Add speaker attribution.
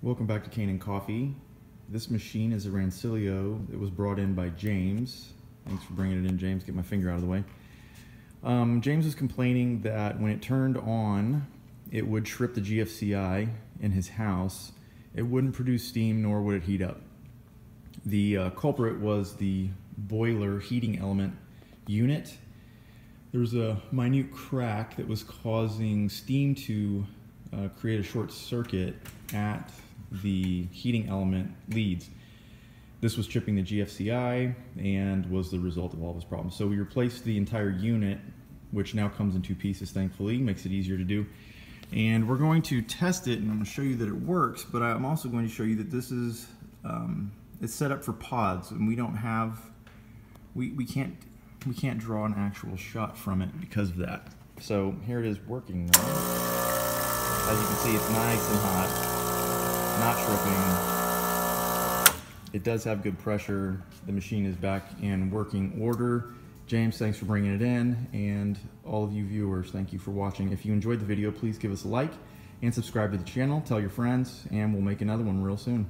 Speaker 1: Welcome back to Cane and Coffee. This machine is a Rancilio. It was brought in by James. Thanks for bringing it in, James. Get my finger out of the way. James was complaining that when it turned on, it would trip the gfci in his house. It wouldn't produce steam, nor would it heat up. The culprit was the boiler heating element unit. There was a minute crack that was causing steam to create a short circuit at the heating element leads. This was tripping the GFCI and was the result of all of his problems. So we replaced the entire unit, which now comes in two pieces, thankfully, makes it easier to do. And we're going to test it, and I'm going to show you that it works, but I'm also going to show you that this is, it's set up for pods, and we don't have, we can't draw an actual shot from it because of that. So here it is working now. As you can see, it's nice and hot. Not tripping. It does have good pressure. The machine is back in working order. James, thanks for bringing it in, and all of you viewers, thank you for watching. If you enjoyed the video, please give us a like and subscribe to the channel, tell your friends, and we'll make another one real soon.